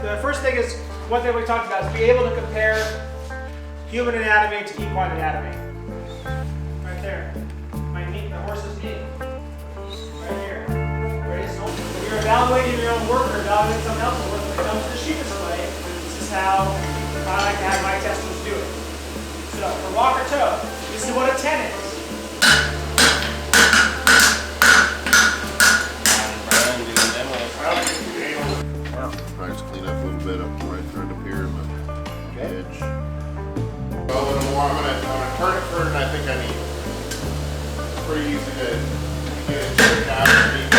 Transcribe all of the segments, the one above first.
the first thing is, one thing we talked about is be able to compare human anatomy to equine anatomy. Right there. My knee, the horse's knee. Right here. Right? So when you're evaluating your own work or evaluating someone else's work, when it comes to the sheet display, this is how I like to have my testers do it. So for rocker toe, this is what a 10 is. Probably just clean up a little bit up right through up here in the edge. Well, a little more. I'm gonna turn it further than I think I need. It's pretty easy to get it straightened out and deep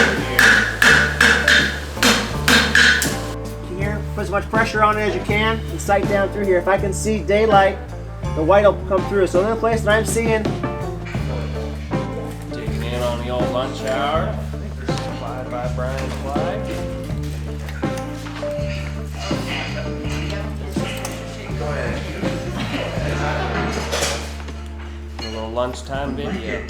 in Here, put as much pressure on it as you can and sight down through here. If I can see daylight, the white will come through. So the only place that I'm seeing. Digging in on the old lunch hour. I think there's a slide by Brian's flag. Go ahead. A little lunchtime video.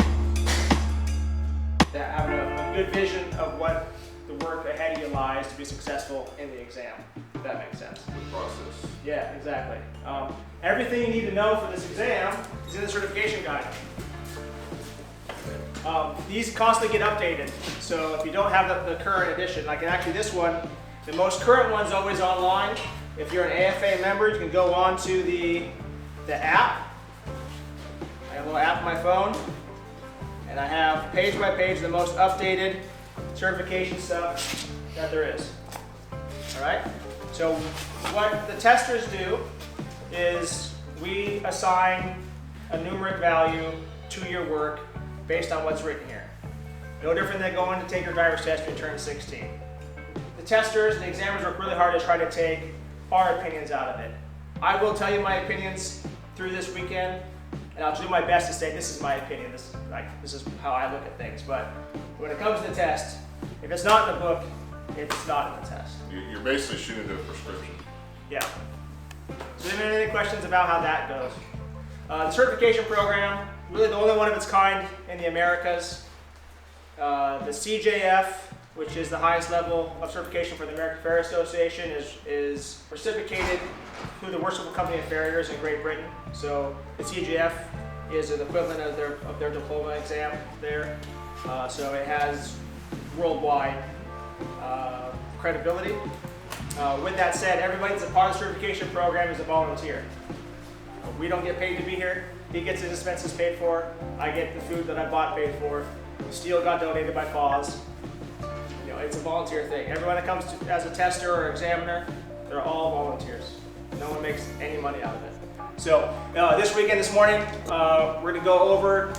Having a good vision of what the work ahead of you lies to be successful in the exam, if that makes sense. the process. Yeah, exactly. Everything you need to know for this exam is in the certification guide. These constantly get updated, so if you don't have the current edition, like actually this one, the most current one's always online. If you're an AFA member, you can go on to the app. I have a little app on my phone, and I have page by page the most updated certification stuff that there is. All right? So what the testers do is we assign a numeric value to your work based on what's written here. No different than going to take your driver's test when you turn 16. The testers, the examiners work really hard to try to take our opinions out of it. I will tell you my opinions through this weekend, and I'll do my best to say this is my opinion, this is how I look at things. But when it comes to the test, if it's not in the book, it's not in the test. You're basically shooting to a prescription. Yeah. So do you have any questions about how that goes? The certification program, really the only one of its kind in the Americas. The CJF, which is the highest level of certification for the American Farrier Association, is reciprocated through the worshipful company of Farriers in Great Britain. So the CJF is an equivalent of their diploma exam there. So it has worldwide credibility. With that said, everybody that's a part of the certification program is a volunteer. We don't get paid to be here. He gets his expenses paid for. I get the food that I bought paid for. Steel got donated by FAWS. You know, it's a volunteer thing. Everyone that comes to, as a tester or examiner, they're all volunteers. No one makes any money out of it. So this weekend, this morning, we're going to go over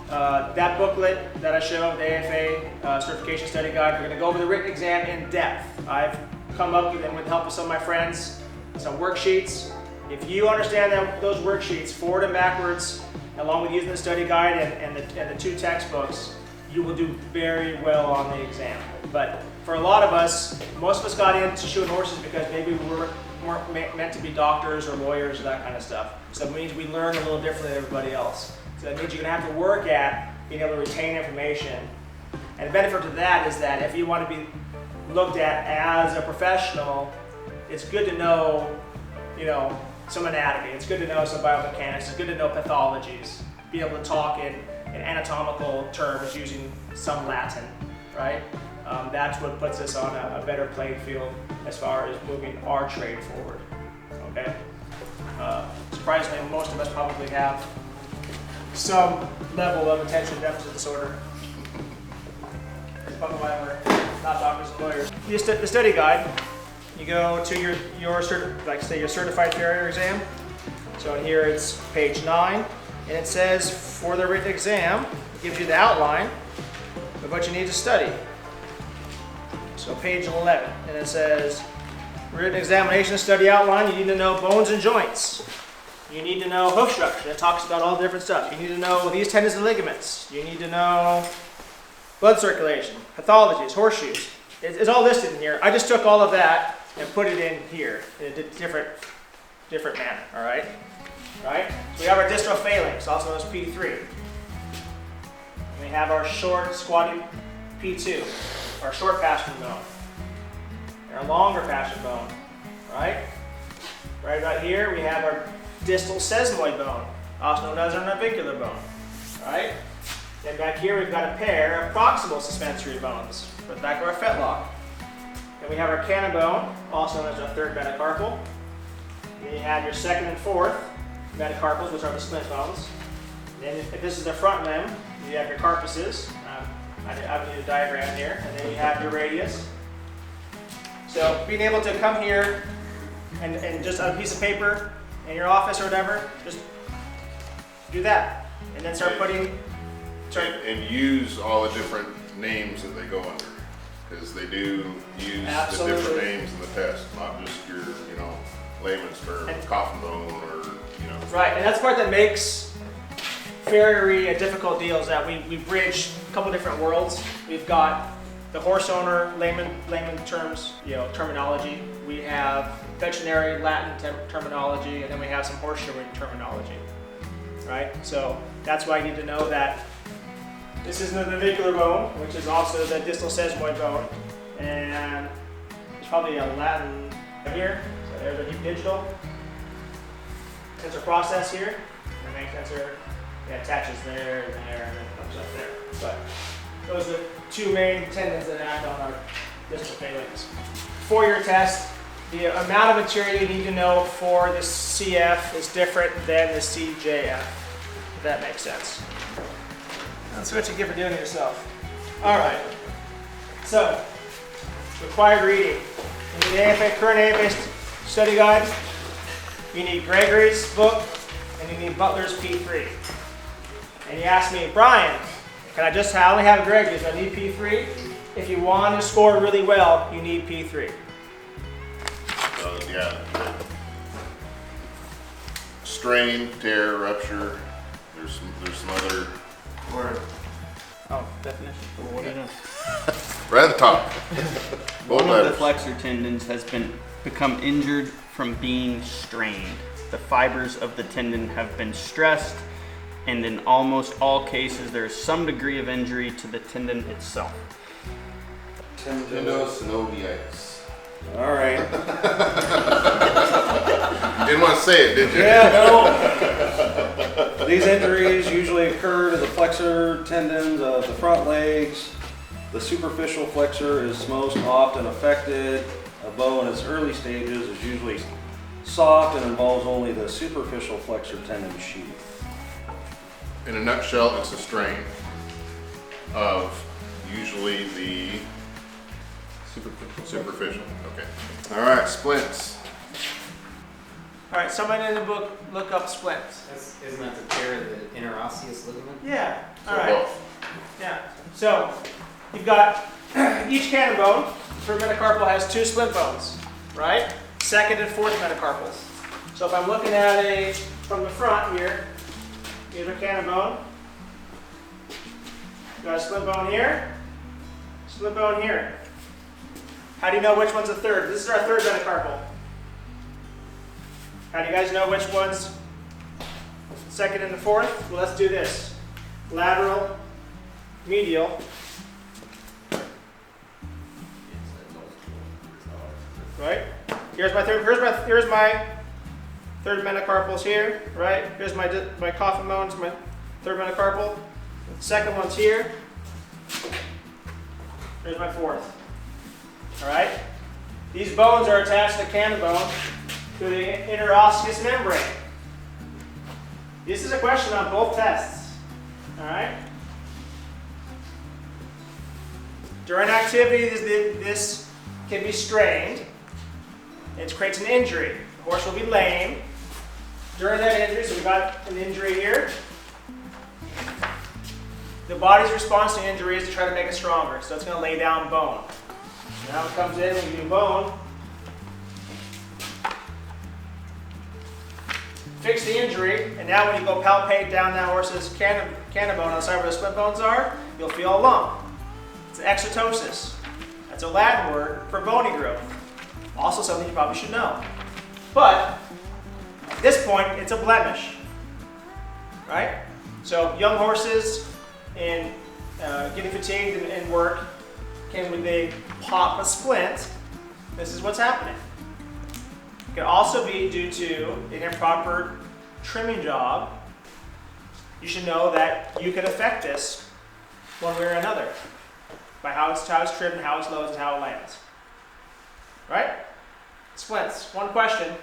that booklet that I showed, the AFA Certification Study Guide. We're going to go over the written exam in depth. I've come up with, and with the help of some of my friends, some worksheets. If you understand those worksheets forward and backwards, along with using the study guide and the two textbooks, you will do very well on the exam. But for a lot of us, most of us got into shoeing horses because maybe we weren't meant to be doctors or lawyers or that kind of stuff. So it means we learn a little differently than everybody else. So that means you're going to have to work at being able to retain information. And the benefit to that is that if you want to be looked at as a professional, it's good to know, some anatomy. It's good to know some biomechanics. It's good to know pathologies. Be able to talk in anatomical terms using some Latin, right? That's what puts us on a better playing field as far as moving our trade forward, okay? Surprisingly, most of us probably have some level of attention deficit disorder. That's probably why we're not doctors and lawyers. The study guide, you go to your certified Farrier exam. So in here it's page 9, and it says for the written exam, it gives you the outline of what you need to study. So page 11, and it says written examination study outline. You need to know bones and joints. You need to know hoof structure. It talks about all the different stuff. You need to know these tendons and ligaments. You need to know blood circulation, pathologies, horseshoes. It's all listed in here. I just took all of that and put it in here in a different manner, all right? Right? So we have our distal phalanx, also known as P3. And we have our short squatting P2, our short pastern bone. And our longer pastern bone, right? Right about here, we have our distal sesamoid bone, also known as our navicular bone, right? Then back here, we've got a pair of proximal suspensory bones for the back of our fetlock. Then we have our cannon bone, also known as our third metacarpal. Then you have your second and fourth metacarpals, which are the splint bones. Then if this is the front limb, you have your carpuses. I have a diagram here. And then you have your radius. So being able to come here and just on a piece of paper in your office or whatever, just do that. And then start putting... And use all the different names that they go under. Because they do use the different names in the test, not just your, you know, layman's term, coffin bone, or, you know. Right, and that's the part that makes Farrier a difficult deal, is that we bridge a couple different worlds. We've got the horse owner layman terms, you know, terminology. We have veterinary Latin terminology, and then we have some horseshoeing terminology, right? So that's why you need to know that this is the navicular bone, which is also the distal sesamoid bone, and there's probably a Latin here. So there's a deep digital sensor process here. The main sensor attaches there and there, and then comes up there. But those are the two main tendons that act on our distal phalanx. For your test, the amount of material you need to know for the CF is different than the CJF, if that makes sense. Let's see what you get for doing it yourself. All right. So, required reading. You need AFA, current AFA study guide. You need Gregory's book, and you need Butler's P3. And you ask me, Brian, I only have Gregory's, so I need P3? If you want to score really well, you need P3. Yeah. Strain, tear, rupture. There's some other. Oh, definition. What do you know? Right at the top. One of the flexor tendons has become injured from being strained. The fibers of the tendon have been stressed, and in almost all cases there is some degree of injury to the tendon itself. Tendinosynoviitis. All right. Didn't want to say it, did you? Yeah, no. These injuries usually occur to the flexor tendons of the front legs. The superficial flexor is most often affected. A bow in its early stages is usually soft and involves only the superficial flexor tendon sheath. In a nutshell, it's a strain of usually the superficial. Okay. All right, splints. All right, someone in the book, look up splints. Isn't that the tear of the interosseous ligament? Yeah, all So right. both. Yeah, so you've got each cannon bone per metacarpal has two splint bones, right? Second and fourth metacarpals. So if I'm looking at from the front here, here's a cannon bone. Got a splint bone here, splint bone here. How do you know which one's the third? This is our third metacarpal. How do you guys know which one's second and the fourth? Well, let's do this. Lateral, medial. Right? Here's my third metacarpals here, right? Here's my coffin bones, my third metacarpal. Second one's here. Here's my fourth. All right? These bones are attached to the cannon bone to the interosseous membrane. This is a question on both tests. All right? During activity, this can be strained. It creates an injury. The horse will be lame. During that injury, so we've got an injury here. The body's response to injury is to try to make it stronger. So it's going to lay down bone. Now it comes in, we do bone. Fix the injury, and now when you go palpate down that horse's cannon bone on the side where the splint bones are, you'll feel a lump. It's an exotosis. That's a Latin word for bony growth. Also something you probably should know. But at this point, it's a blemish, right? So young horses in getting fatigued in work, when they pop a splint, this is what's happening. It can also be due to an improper trimming job. You should know that you could affect this one way or another by how it's trimmed, how it's loads, and how it lands. Right? Splints. One question,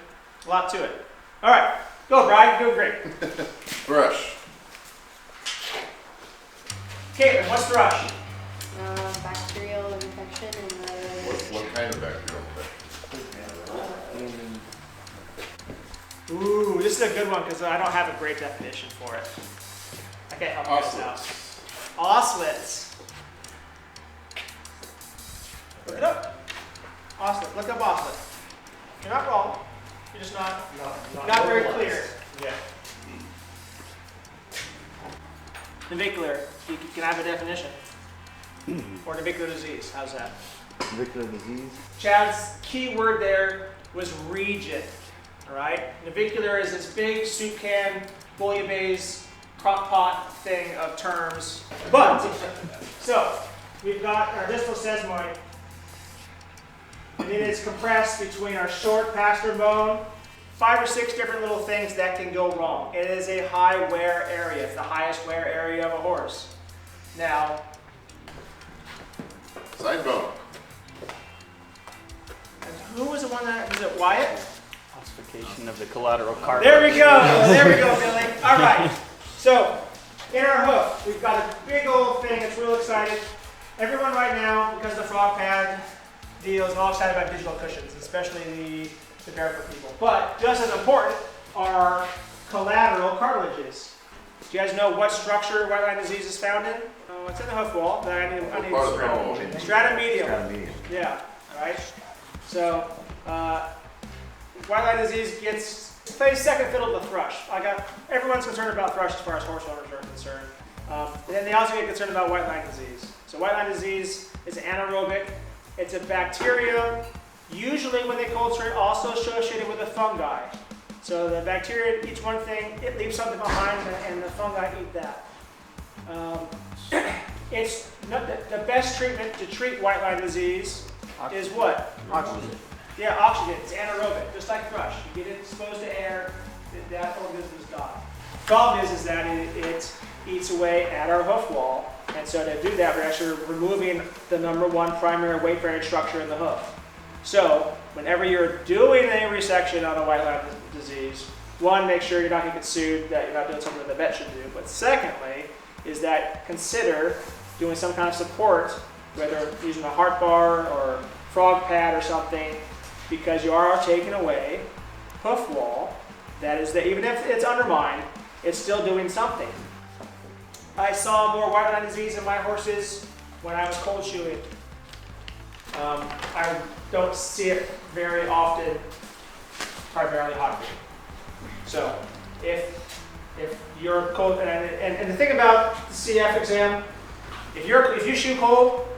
a lot to it. All right, go Brian, you're doing great. Brush. Caitlin, what's the rush? Bacterial infection in the. What kind of bacterial infection? Ooh, this is a good one because I don't have a great definition for it. I can't help you guys out. Osselets. Look it up. Osselet. Look up osselet. You're not wrong. You're just not very clear. Yeah. Navicular. Can I have a definition? Or navicular disease. How's that? Navicular disease. Chad's key word there was region. All right. Navicular is this big soup can, bouillabaisse, crock pot thing of terms. But so we've got our distal sesamoid, and it is compressed between our short pastern bone. 5 or 6 different little things that can go wrong. It is a high wear area. It's the highest wear area of a horse. Now, Side bone. and who was the one that was it? Wyatt? Classification of the collateral cartilage. There we go. There we go, Billy. All right. So, in our hoof, we've got a big old thing that's real excited. Everyone right now, because of the frog pad deal, is all excited about digital cushions, especially the barefoot people. But just as important are collateral cartilages. Do you guys know what structure white line disease is found in? Oh, it's in the hoof wall. But I need What part of the bone? stratum medium. Stratum medium. Yeah. All right. So, white line disease plays second fiddle to the thrush. Everyone's concerned about thrush as far as horse owners are concerned. And then they also get concerned about white line disease. So white line disease is anaerobic. It's a bacterium, usually when they culture it, also associated with a fungi. So the bacteria eats one thing, it leaves something behind, and the fungi eat that. It's not the best treatment to treat white line disease is what? Oxygen. Yeah, oxygen. It's anaerobic, just like thrush. You get it exposed to air, that organism's gone. Problem is that it eats away at our hoof wall, and so to do that, we're actually removing the #1 primary weight-bearing structure in the hoof. So, whenever you're doing a resection on a white line disease, one, make sure you're not going to get sued, that you're not doing something that the vet should do. But secondly, is that consider doing some kind of support, whether using a heart bar or frog pad or something, because you are taking away hoof wall. That is that even if it's undermined, it's still doing something. I saw more white line disease in my horses when I was cold shoeing. I don't see it very often, primarily hot shoeing. So if you're cold, and the thing about the CF exam, if you shoe cold,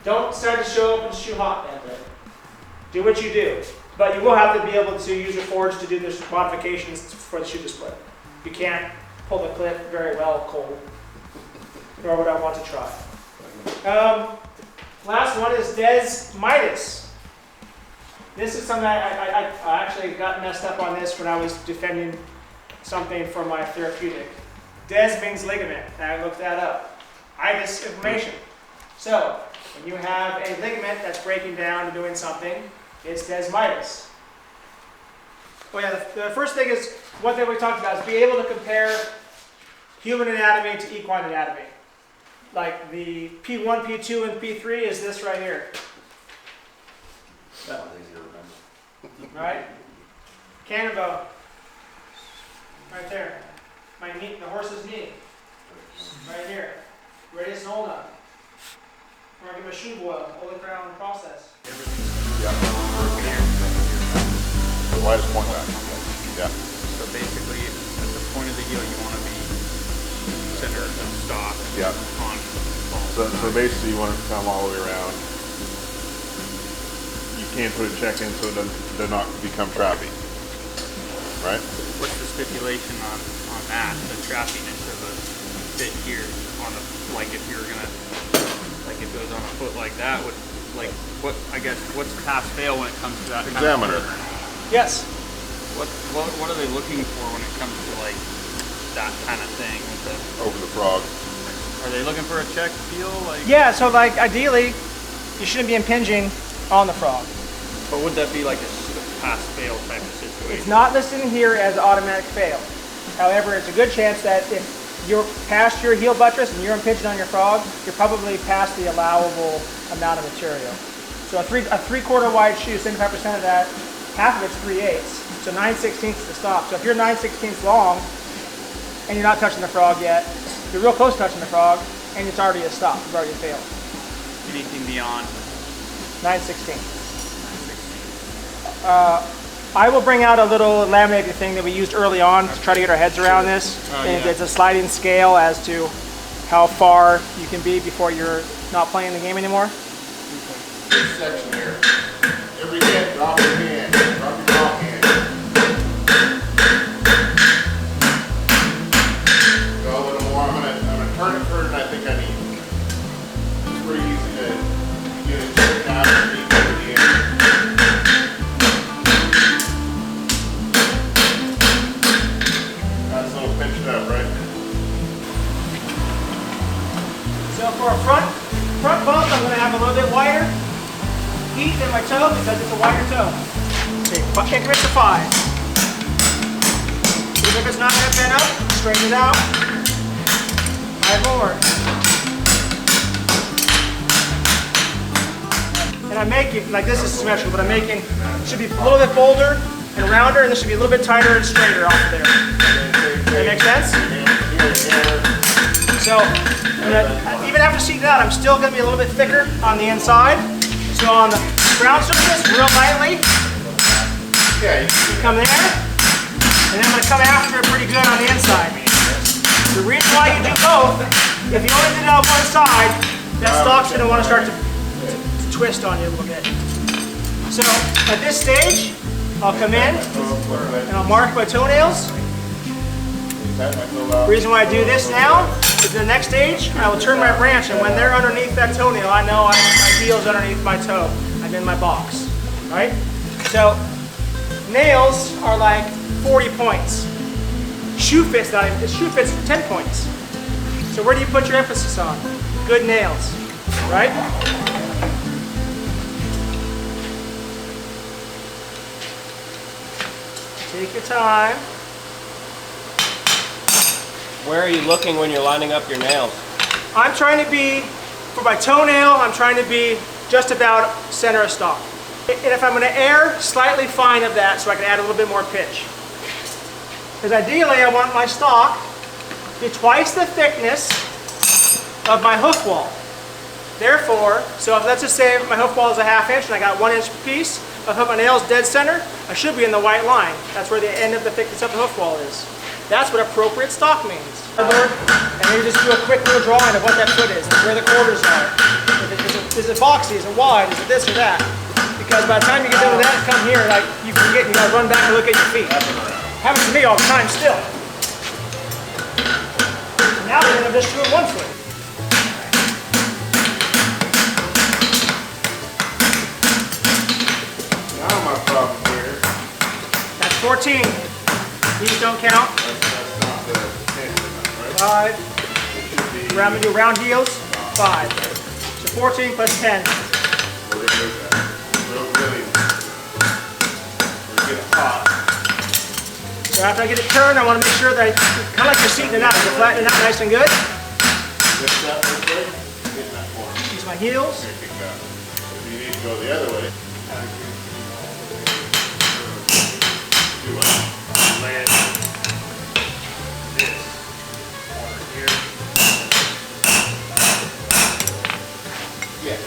don't decide to show up and shoe hot that day. Do what you do, but you will have to be able to use your forge to do the modifications for the shoe display. You can't pull the clip very well cold, nor would I want to try. Last one is desmitis. This is something I actually got messed up on this when I was defending something for my therapeutic. Des means ligament, and I looked that up. Itis, inflammation. So, when you have a ligament that's breaking down and doing something, it's desmitis. Oh yeah, the first thing is, one thing we talked about is be able to compare human anatomy to equine anatomy. Like the P1, P2, and P3 is this right here. That one's easy to remember. Right? Cannon bone. Right there. My knee, the horse's knee. Right here. Radius ulna. We're gonna give him a shoe boil, Holy Crown process. Yeah. The widest point back. Yeah. So basically, at the point of the heel, you want to be centered and stock Yeah. on. So basically you want it to come all the way around. You can't put a check in so it does not become trappy. Right? What's the stipulation on that? The trappiness of a fit here on the, like if you're gonna, like it goes on a foot like that, would, like what, I guess, what's pass fail when it comes to that? Examiner. Kind of Yes. What are they looking for when it comes to like that kind of thing with the? Over the frog. Are they looking for a check feel like? Yeah, so like ideally, you shouldn't be impinging on the frog. But would that be like a pass-fail type of situation? It's not listed in here as automatic fail. However, it's a good chance that if you're past your heel buttress and you're impinging on your frog, you're probably past the allowable amount of material. So a 3/4 wide shoe, 75% of that, half of it's 3/8. So 9/16 is the stop. So if you're 9/16 long and you're not touching the frog yet, you're real close to touching the frog and it's already a stop. You've already failed. Anything beyond 9/16. I will bring out a little laminated thing that we used early on to try to get our heads around this. And it's a sliding scale as to how far you can be before you're not playing the game anymore. This section here. Every hit, drop your hand. Drop your wrong hand. Go a little more. I'm gonna turn it further than I think I need. It's pretty easy to get it to the top and deep into the end. That's a little pinched up, right? So for a front bump, I'm going to have a little bit wider heat than my toe because it's a wider toe. Okay, increments of 5. Even if it's not going to bend up, straighten it out. 5 more. And I'm making, like this is symmetrical, but I'm making, it should be a little bit bolder and rounder, and this should be a little bit tighter and straighter off of there. Does that make sense? So, even after seating out, I'm still going to be a little bit thicker on the inside. So on the ground surface, real lightly, come there, and then I'm going to come after it pretty good on the inside. The reason why you do both, if you only did it on one side, that stock's going to want to start to twist on you a little bit. So at this stage, I'll come in and I'll mark my toenails. The reason why I do this now is the next stage, I will turn my branch, and when they're underneath that toenail, I know my heel's underneath my toe. I'm in my box, right? So nails are like 40 points. Shoe fit's 10 points. So where do you put your emphasis on? Good nails, right? Take your time. Where are you looking when you're lining up your nails? I'm trying to be, for my toenail, I'm trying to be just about center of stock. And if I'm going to err, slightly fine of that so I can add a little bit more pitch. Because ideally I want my stock to be twice the thickness of my hoof wall. Therefore, so if, let's just say my hoof wall is a 1/2 inch and I got 1 inch piece of my nails dead center, I should be in the white line. That's where the end of the thickness of the hoof wall is. That's what appropriate stock means. And maybe just do a quick little drawing of what that foot is, where the quarters are. Is it boxy, is it wide, is it this or that? Because by the time you get done with that, come here, like you forget, you gotta run back and look at your feet. Happens to me all the time still. Now they're gonna just do it 1 foot. Now my problem here. That's 14. These don't count. That's not the 10, right? 5. I'm gonna do round heels. 5. So 14 plus 10. We're gonna do that. Really. We're getting hot. So after I get it turned, I want to make sure that kind of like you're seating it out. You're flattening it out nice and good. Lift that real quick. Get in that corner. Use my heels. Here, kick down. If you need to go the other way. Do what? Land this corner here. Yeah.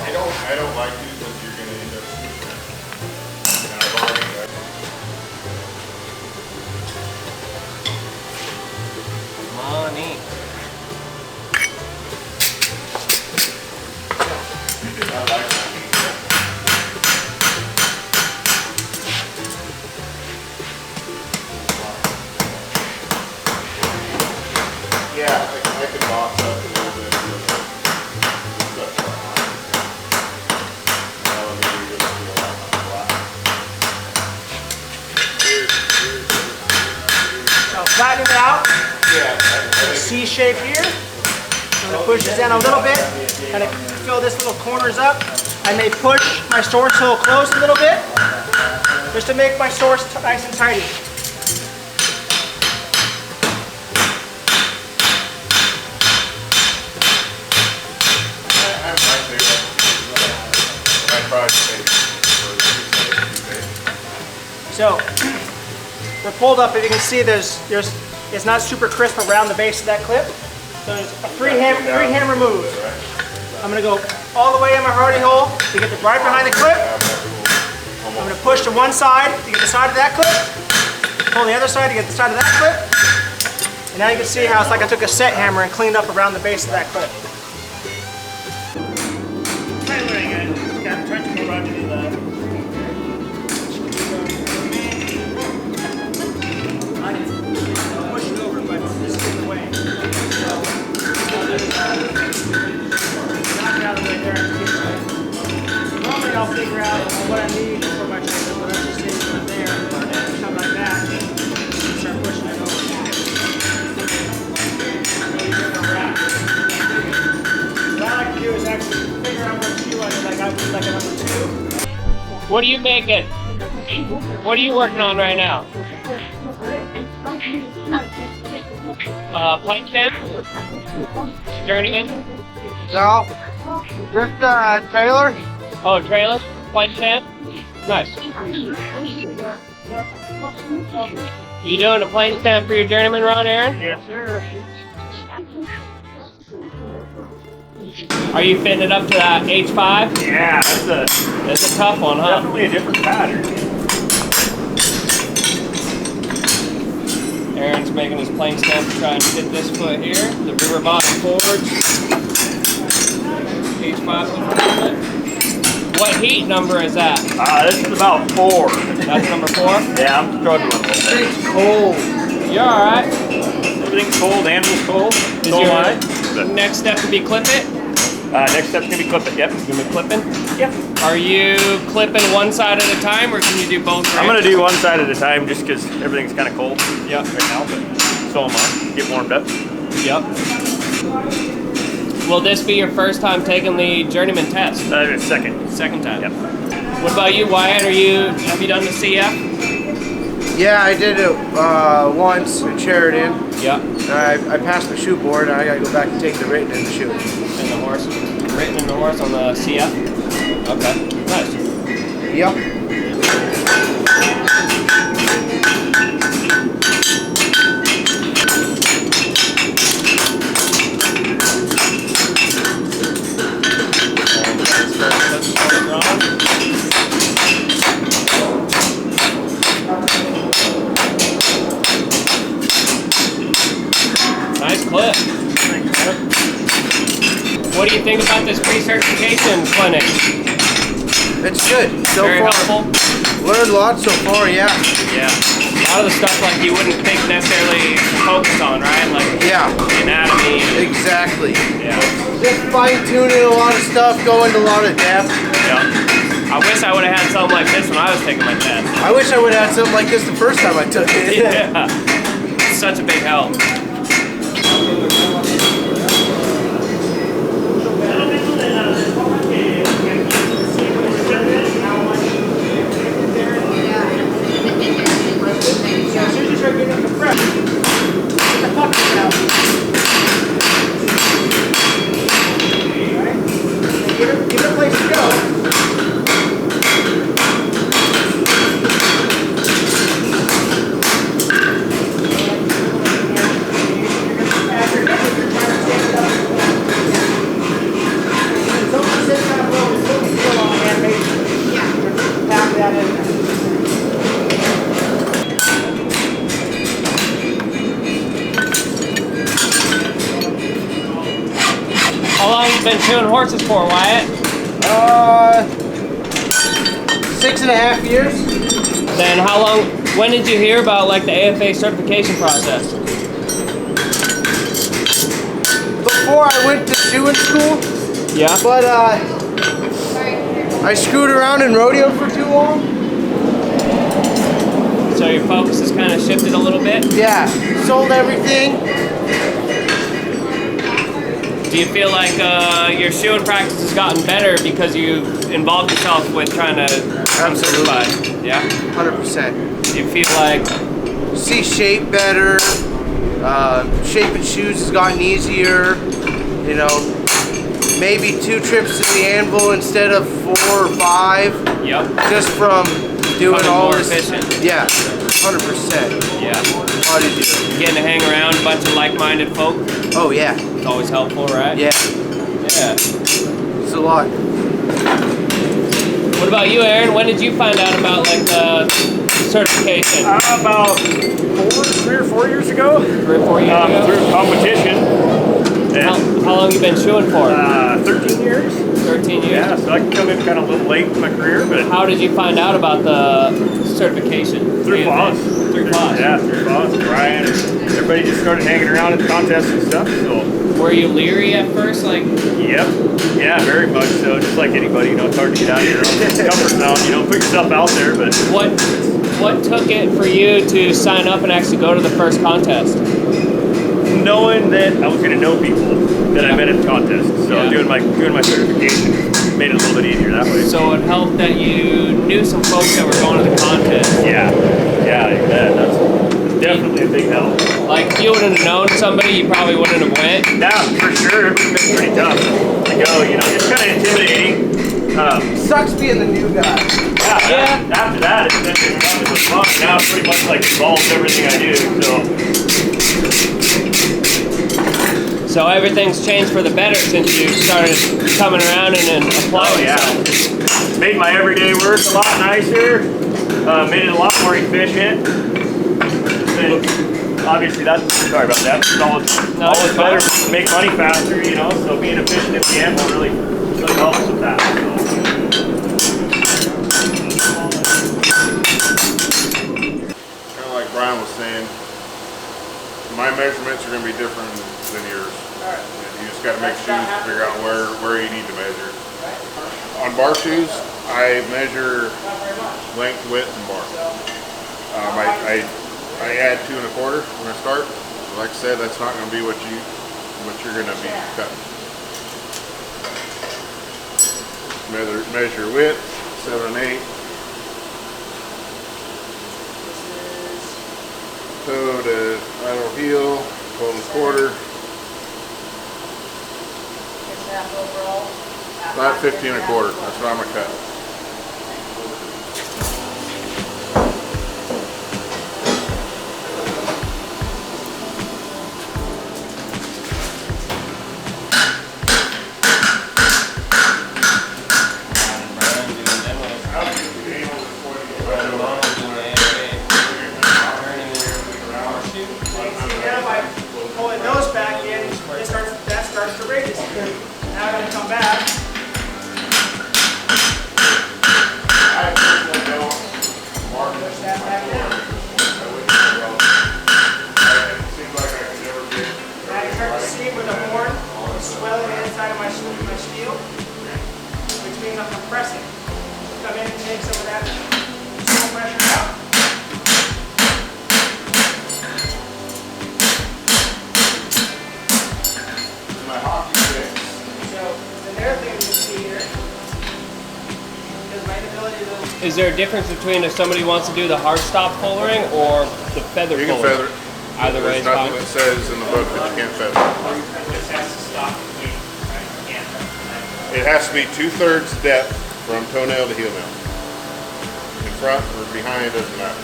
I don't like to, but you're gonna end up doing that. And I've already. Money. I like that. Yeah, I could box up a little bit. shape here. I'm gonna push this down a little bit, kind of fill this little corners up. I may push my source hole close a little bit, just to make my source nice and tidy. So we're pulled up. If you can see, it's not super crisp around the base of that clip. So there's a freehand remove. I'm going to go all the way in my hardy hole to get right behind the clip. I'm going to push to one side to get the side of that clip. Pull the other side to get the side of that clip. And now you can see how it's like I took a set hammer and cleaned up around the base of that clip. Normally I'll figure out what I need for my shoulder, but I'm just saying right there, something like that, and start pushing it over. What I like to do is actually figure out what shoe I would like a number 2. What are you making? What are you working on right now? Plank stand? Journeyman? No, just trailer. Oh, trailer? Plank stand? Nice. You doing a plank stand for your journeyman run, Aaron? Yes, sir. Are you fitting it up to that H5? Yeah, That's a tough one, huh? definitely a different pattern. Aaron's making his plank stand to try and fit this foot here. The river bottom forwards. H5 foot. What heat number is that? This is about 4. That's number 4? Yeah, I'm struggling a little bit. It's cold. You're alright. Everything's cold, animal's cold. Is So am your I. next step to be clip it? Next step's gonna be clip it, yep. You're gonna be clipping? Yep. Are you clipping one side at a time, or can you do both? I'm gonna do one side at a time just because everything's kind of cold Yep. right now, but so am I. Get warmed up. Yep. Will this be your first time taking the journeyman test? Second. Second time. Yep. What about you, Wyatt? Have you done the CF? Yeah, I did it once in Sheridan. Yep. I passed the shoe board, and I gotta go back and take the written in the shoe. And the horse, written in the horse on the CF? Okay, nice. Yep. Nice clip. What do you think about this pre-certification clinic? It's good. So Very far, helpful? learned a lot so far, yeah. Yeah. A lot of the stuff like you wouldn't think necessarily to focus on, right? Like Yeah, anatomy. exactly. Yeah. Just fine-tuning a lot of stuff, going to a lot of depth. Yeah. I wish I would have had something like this when I was taking my test. I wish I would have had something like this the first time I took it. Yeah. It's such a big help. Give it a place to go. How long have you been shoeing horses for, Wyatt? 6.5 years. Then when did you hear about like the AFA certification process? Before I went to shoeing school, Yeah. but I screwed around in rodeo for too long. So your focus has kind of shifted a little bit? Yeah, sold everything. Do you feel like your shoeing practice has gotten better because you involved yourself with trying to become certified? Yeah? 100%. Do you feel like... See shape better. Shaping shoes has gotten easier. You know, maybe 2 trips to the anvil instead of 4 or 5. Yep. Just from doing Becoming all more this. efficient. Yeah, 100%. Yeah. How do you do? Getting to hang around a bunch of like-minded folk. Oh yeah. It's always helpful, right? Yeah. Yeah. It's a lot. What about you, Aaron? When did you find out about like the certification? About 3 or 4 years ago. 3 or 4 years ago? Through competition. How long you been shoeing for? 13 years. 13 years? Yeah, so I come in kind of a little late in my career, but... How did you find out about the certification? Through Foz. Through Foz? Yeah, through Foz, Brian, and everybody just started hanging around at the contests and stuff, so... Were you leery at first, like? Yep. Yeah, very much so. Just like anybody, you know, it's hard to get out of your own comfort zone, you know, put yourself out there, but... What took it for you to sign up and actually go to the first contest? Knowing that I was going to know people that I met at the contest, so Yeah. doing my certification made it a little bit easier that way. So it helped that you knew some folks that were going to the contest. Yeah, you bet. That's definitely a big help. Like if you wouldn't have known somebody, you probably wouldn't have went. Yeah, for sure. It would have been pretty tough to go. You know, it's kind of intimidating. Sucks being the new guy. Yeah. After that, it was fun. Now it's pretty much like involves everything I do. So everything's changed for the better since you started coming around and applying. It's made my everyday work a lot nicer. Made it a lot more efficient. And obviously, sorry about that. It's always better to make money faster, you know. So being efficient at the end will really helps with that. Kind of like Brian was saying, my measurements are going to be different than yours. And you just got to make shoes to figure out where you need to measure. On bar shoes, I measure length, width, and bar. I add 2 1/4 when I start. Like I said, that's not going to be what you're going to be cutting. Measure width, 7 1/8. Toe to lateral heel, 12 1/4. About 15 1/4. That's what I'm gonna cut. Pulling those back in, that starts to raise. Now I'm going to come back. Push that back down. Now you start to see with the horn swelling the inside of my steel, which means I'm compressing. Come in and take some of that steel pressure out. Is there a difference between if somebody wants to do the hard stop fullering or the feather You can fullering? feather it. Either way There's is nothing fine. that says in the book that you can't feather. It has to be 2/3 depth from toenail to heel nail. In front or behind doesn't matter.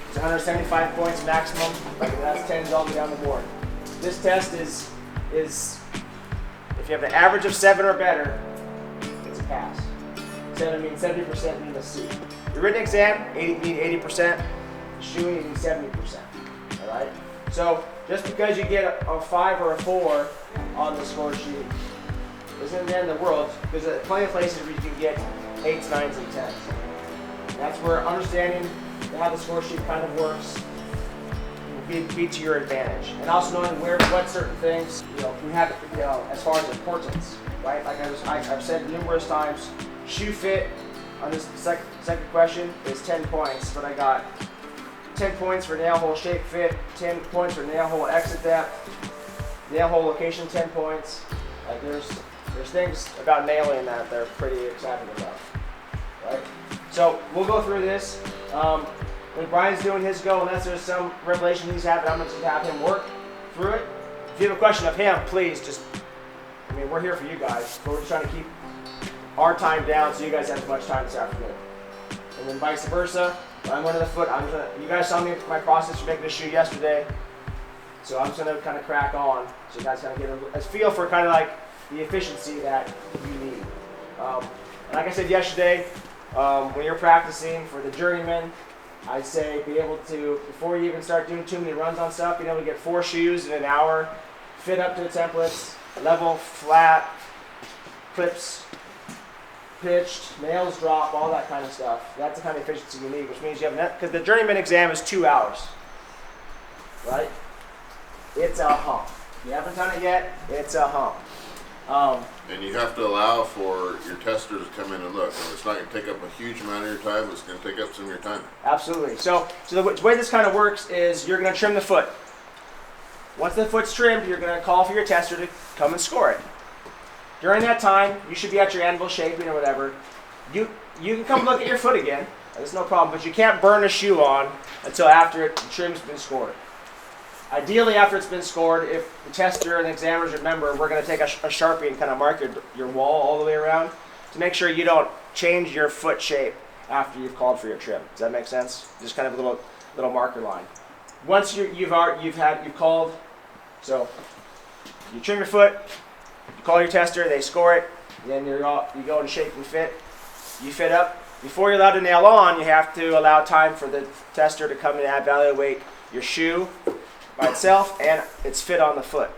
It's 175 points maximum. That's 10s all the way down the board. This test is if you have an average of 7 or better, it's a pass. 7 means 70% means a C. The written exam, 80%. Shoeing, you need 70%. All right. So just because you get a 5 or a 4 on the score sheet isn't the end of the world. There's plenty of places where you can get 8s, 9s, and 10s. That's where understanding how the score sheet kind of works will be to your advantage, and also knowing what certain things we have as far as importance, right? Like I've said numerous times, shoe fit on this second question is 10 points, but I got 10 points for nail hole shape fit, 10 points for nail hole exit depth, nail hole location 10 points. Like there's things about nailing that they're pretty excited about, right? So we'll go through this. When Brian's doing his go, unless there's some revelation he's having, I'm going to have him work through it. If you have a question of him, please just, I mean, we're here for you guys, but we're just trying to keep our time down so you guys have as much time this afternoon. And then vice versa. I'm going to the foot. You guys saw me my process for making the shoe yesterday, so I'm just going to kind of crack on so you guys kind of get a feel for kind of like the efficiency that you need. And like I said yesterday, when you're practicing for the journeyman, I'd say be able to, before you even start doing too many runs on stuff, being able to get 4 shoes in an hour, fit up to the templates, level, flat, clips, pitched, nails drop, all that kind of stuff. That's the kind of efficiency you need, which means you have, because the journeyman exam is 2 hours, right? It's a hump. You haven't done it yet, it's a hump. And you have to allow for your tester to come in and look. And it's not going to take up a huge amount of your time, it's going to take up some of your time. Absolutely. So the way this kind of works is you're going to trim the foot. Once the foot's trimmed, you're going to call for your tester to come and score it. During that time, you should be at your anvil shaping or whatever. You can come look at your foot again. There's no problem, but you can't burn a shoe on until after the trim's been scored. Ideally, after it's been scored, if the tester and the examiners remember, we're going to take a Sharpie and kind of mark your wall all the way around to make sure you don't change your foot shape after you've called for your trim. Does that make sense? Just kind of a little marker line. Once you've called, so you trim your foot, you call your tester, they score it, then you go and shape and fit. You fit up. Before you're allowed to nail on, you have to allow time for the tester to come and evaluate your shoe by itself and its fit on the foot.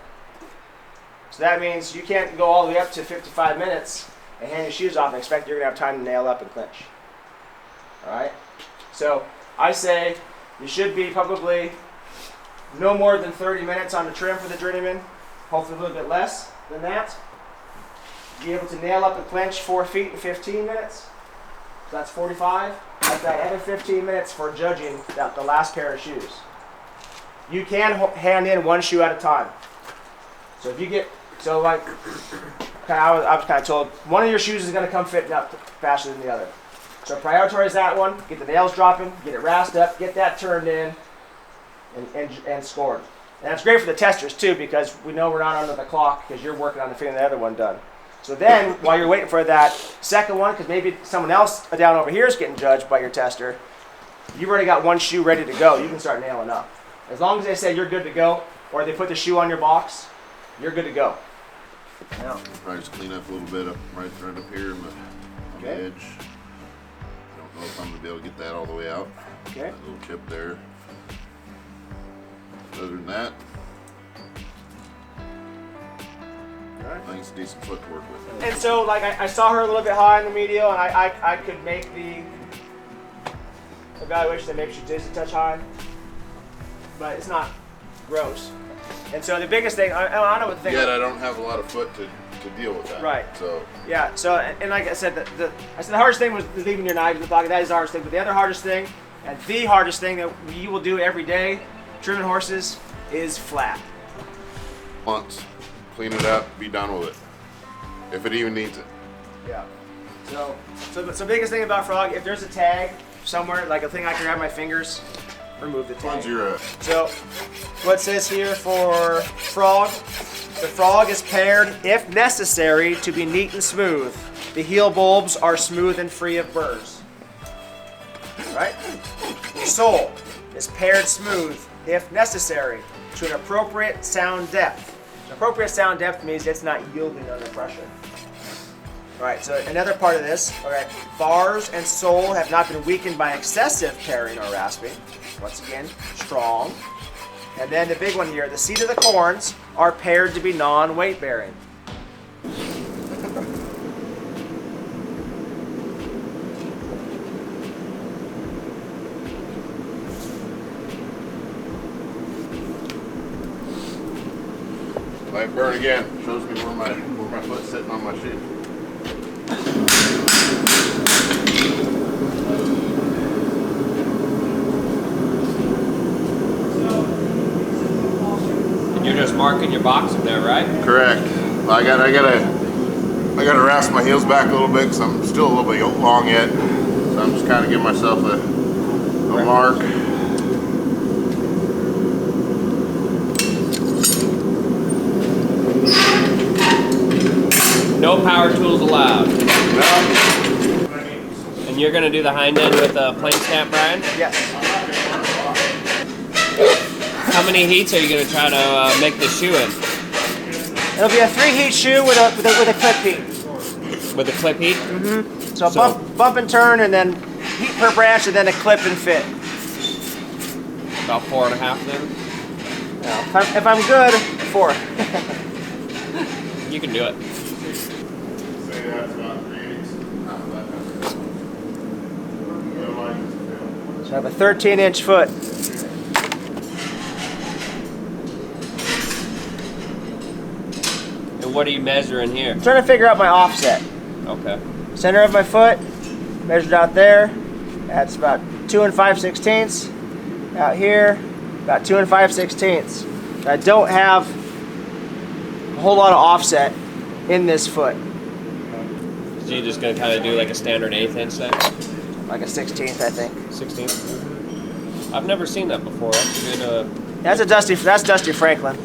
So that means you can't go all the way up to 55 minutes and hand your shoes off and expect you're going to have time to nail up and clinch. Alright? So I say you should be probably no more than 30 minutes on the trim for the journeyman, hopefully a little bit less than that. Be able to nail up and clinch 4 feet in 15 minutes. So that's 45. That's that other 15 minutes for judging the last pair of shoes. You can hand in 1 shoe at a time. So if you get, so like, I was kind of told, one of your shoes is going to come fitting up faster than the other. So prioritize that one, get the nails dropping, get it rasped up, get that turned in, and scored. And that's great for the testers too, because we know we're not under the clock because you're working on the fitting the other one done. So then, while you're waiting for that second one, because maybe someone else down over here is getting judged by your tester, you've already got 1 shoe ready to go. You can start nailing up. As long as they say you're good to go, or they put the shoe on your box, you're good to go. Now, Probably just clean up a little bit right up here on the edge. I don't know if I'm going to be able to get that all the way out. Okay. That little chip there. Other than that, I think it's a decent foot to work with. And so, like, I saw her a little bit high in the medial, and I could make the evaluation that maybe she did a touch high, but it's not gross. And so the biggest thing, I don't know what the thing. Yet I don't have a lot of foot to deal with that. Right. So. Yeah. So, and like I said, the hardest thing was leaving your knives in the pocket. That is the hardest thing. But the other hardest thing, and the hardest thing that you will do every day, trimming horses, is flat. Once, clean it up, be done with it. If it even needs it. Yeah. So the biggest thing about frog, if there's a tag somewhere, like a thing I can grab my fingers, remove the tag. One's your. So what it says here for frog, the frog is paired if necessary to be neat and smooth. The heel bulbs are smooth and free of burrs. Right? Sole is paired smooth if necessary to an appropriate sound depth. Appropriate sound depth means it's not yielding under pressure. Alright, so another part of this, alright, bars and sole have not been weakened by excessive paring or rasping. Once again, strong. And then the big one here, the seat of the corns are paired to be non-weight bearing. Light burn again. Shows me where my foot's sitting on my shoe. You're just marking mark in your box in there, right? Correct. I gotta rasp my heels back a little bit because I'm still a little bit long yet. So I'm just kind of giving myself a mark. No power tools allowed. No. And you're gonna do the hind end with a plane stamp, Brian? Yes. How many heats are you gonna try to make the shoe in? It'll be a 3-heat shoe with a clip heat. With a clip heat? Mm-hmm. So bump and turn, and then heat per branch, and then a clip and fit. About 4.5 then? No, if I'm good, 4. You can do it. Say that's about 3/8. So I have a 13-inch foot. And what are you measuring here? I'm trying to figure out my offset. Okay. Center of my foot, measured out there. That's about 2 5/16. Out here, about 2 5/16. I don't have a whole lot of offset in this foot. So you're just gonna kind of do like a standard 1/8 inch then? Like a 16th, I think. 16th? I've never seen that before. That's good. That's Dusty Franklin.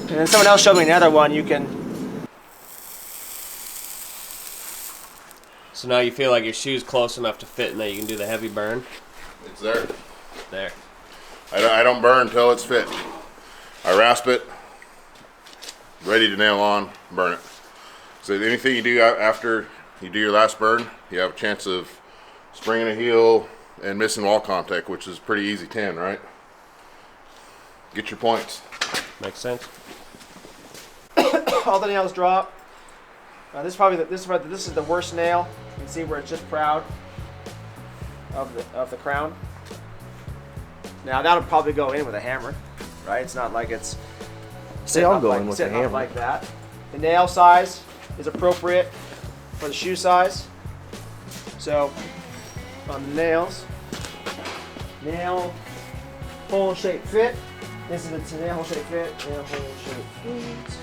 And then someone else showed me another one. You can. So now you feel like your shoe's close enough to fit and that you can do the heavy burn? It's there. There. I don't burn until it's fit. I rasp it, ready to nail on, burn it. So anything you do after you do your last burn, you have a chance of springing a heel and missing wall contact, which is pretty easy 10, right? Get your points. Makes sense. All the nails drop. This is the worst nail. You can see where it's just proud of the crown. Now that'll probably go in with a hammer, right? It's not like it's sitting up like that. The nail size is appropriate for the shoe size. So on the nails, nail hole shape fit. This is the nail hole shape fit. Nail hole shape fit.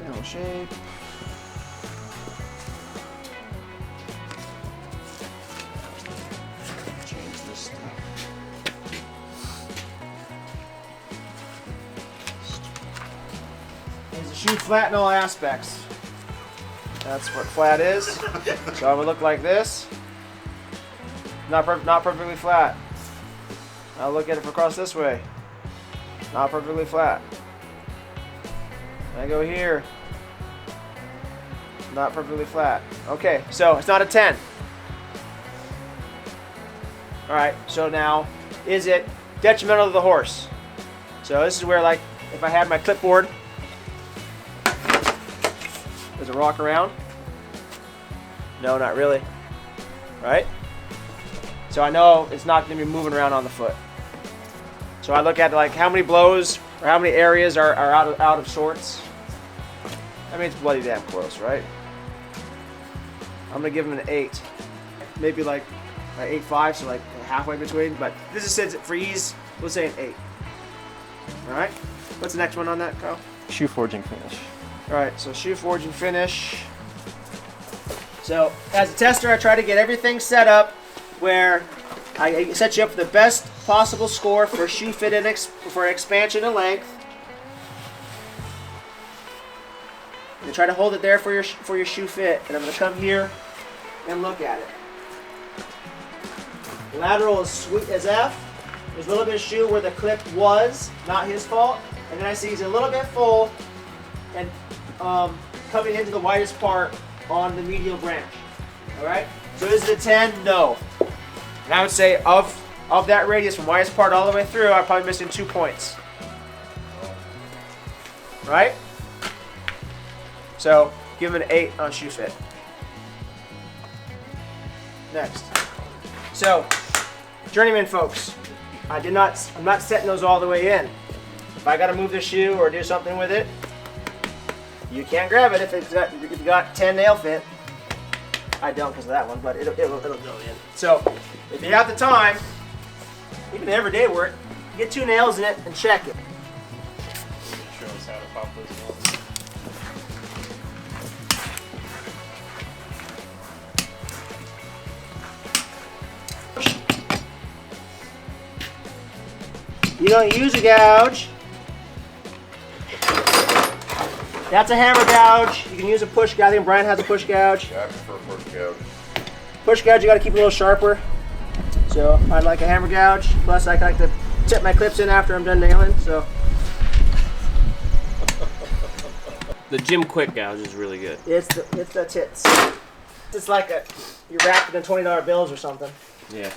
Nail shape. Change this stuff. Is the shoe flat in all aspects? That's what flat is. So it would look like this. Not perfectly flat. I'll look at it from across this way. Not perfectly flat. I go here. Not perfectly flat. Okay, so it's not a 10. All right, so now, is it detrimental to the horse? So this is where, like, if I had my clipboard, does it rock around? No, not really. Right? So I know it's not going to be moving around on the foot. So I look at like how many blows or how many areas are out of sorts. I mean, it's bloody damn close, right? I'm going to give him an 8. Maybe like an 8.5, so like halfway between. But this is says for ease, we'll say an 8. All right? What's the next one on that, Kyle? Shoe forging finish. All right, so shoe forging finish. So as a tester, I try to get everything set up where I set you up for the best possible score for shoe fit and for expansion and length. And try to hold it there for your shoe fit. And I'm going to come here and look at it. Lateral is sweet as F. There's a little bit of shoe where the clip was, not his fault. And then I see he's a little bit full and coming into the widest part on the medial branch. All right. So is it a 10? No. And I would say of that radius from widest part all the way through, I'm probably missing 2 points. Right? So give him an 8 on shoe fit. Next. So, journeyman folks, I'm not setting those all the way in. If I got to move the shoe or do something with it, you can't grab it if you've got 10 nail fit. I don't because of that one, but it'll go in. So if you have the time, even everyday work, get 2 nails in it and check it. pop those off. You don't use a gouge. That's a hammer gouge. You can use a push gouge. I think Brian has a push gouge. Yeah, I prefer push gouge. Push gouge, you gotta keep it a little sharper. So I like a hammer gouge. Plus I like to tip my clips in after I'm done nailing, so. The Jim Quick gouge is really good. It's the tits. It's like you're wrapped in $20 bills or something. Yeah.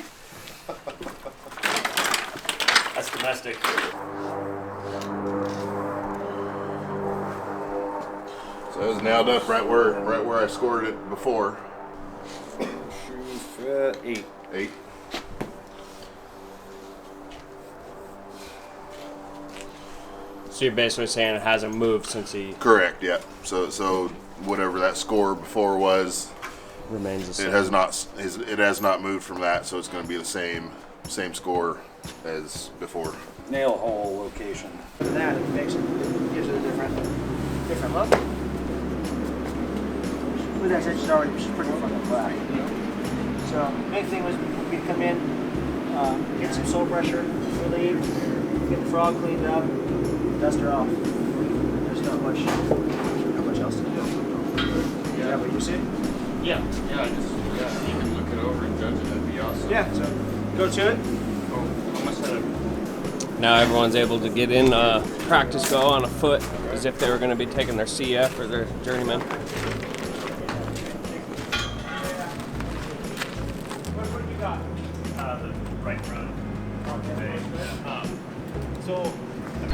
That's domestic. So it was nailed up right where I scored it before. Shoe fit 8. 8. So you're basically saying it hasn't moved since he Correct. Yeah. So whatever that score before was, remains the same. it has not moved from that. So it's going to be the same score as before. Nail hole location. For that, it gives it a different look. With that said, she's pretty fucking flat. So, main thing was we come in, get some sole pressure relieved, get the frog cleaned up, dust her off. There's not much else to do. Is that what you see? Yeah, you can look it over and judge it. That'd be awesome. Yeah, so go to it. Now everyone's able to get in practice go on a foot as if they were going to be taking their CF or their journeyman. What have you got? The right front. So,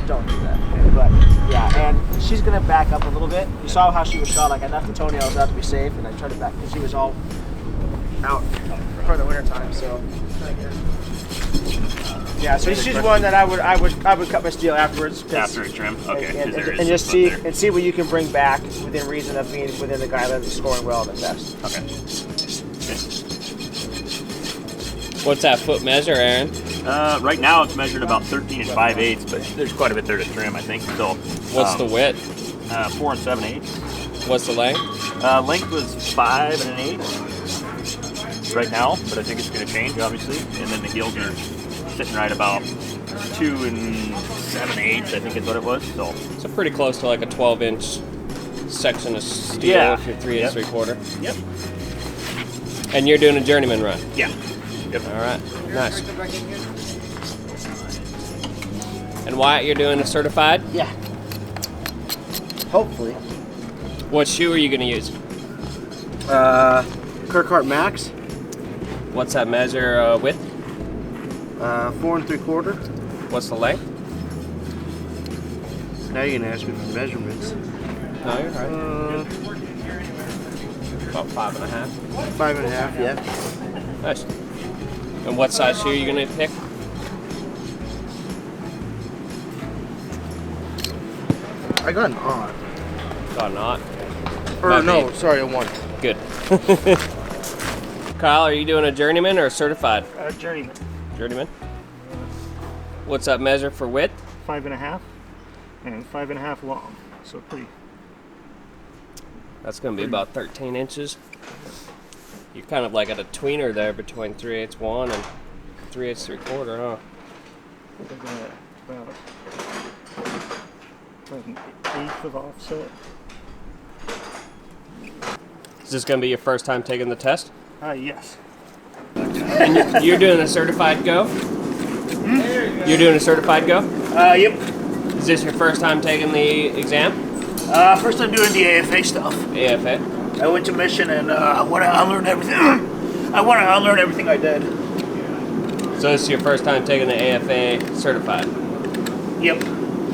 don't do that. But yeah, and she's gonna back up a little bit. You saw how she was shot. Like I left the toenails out to be safe, and I tried to back because she was all out for the winter time. So yeah, so she's one that I would cut my steel afterwards. After a trim, okay. And just see what you can bring back within reason of being within the guidelines of scoring well on the test. Okay. What's that foot measure, Aaron? Right now it's measured about 13 5/8, but there's quite a bit there to trim, I think. So, What's the width? 4 7/8. What's the length? Length was 5 1/8 right now, but I think it's going to change, obviously. And then the gills are sitting right about 2 7/8, I think is what it was. So pretty close to like a 12-inch section of steel if you're 3 3/4. Yep. And you're doing a journeyman run. Yeah. Yep. All right. Nice. And Wyatt, you're doing a certified? Yeah. Hopefully. What shoe are you going to use? Kirkhart Max. What's that measure width? 4 3/4. What's the length? Now you're gonna ask me for measurements. No, you're right. About 5.5. 5.5. Yeah. Nice. And what size shoe are you going to pick? I got an odd. Got an aught. Or About no, me. sorry, a 1. Good. Kyle, are you doing a journeyman or a certified? Journeyman. Journeyman. What's that measure for width? 5.5 and 5.5 long. So pretty. That's going to be about 13 inches. You're kind of like at a tweener there between 3/8 1 and 3/8 3/4, huh? About an eighth of offset. Is this going to be your first time taking the test? Yes. And you're doing a certified go? You're doing a certified go? Yep. Is this your first time taking the exam? First time doing the AFA stuff. AFA? I went to mission and I want to unlearn everything. I want to unlearn everything I did. So this is your first time taking the AFA certified? Yep.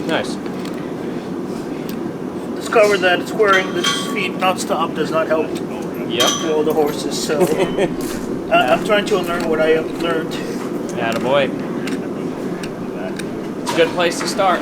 Nice. Discovered that squaring the feet non-stop does not help Yep. the horses, so I'm trying to unlearn what I have learned. Attaboy. It's a good place to start.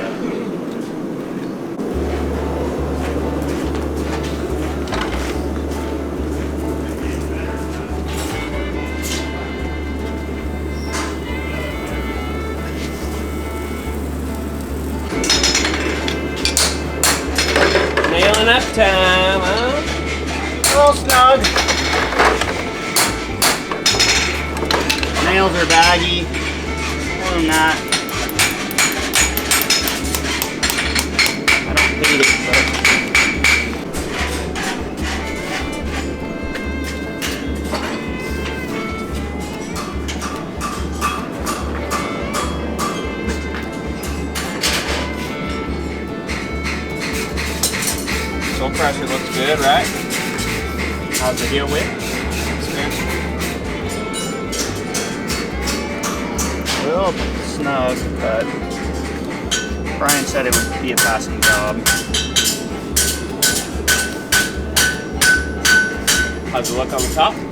snug. Nails are baggy. Other than that, I don't hate it, but Toe pressure looks good, right? How's the heel width? a little snug, but Brian said it would be a passing job. How's it look on the top?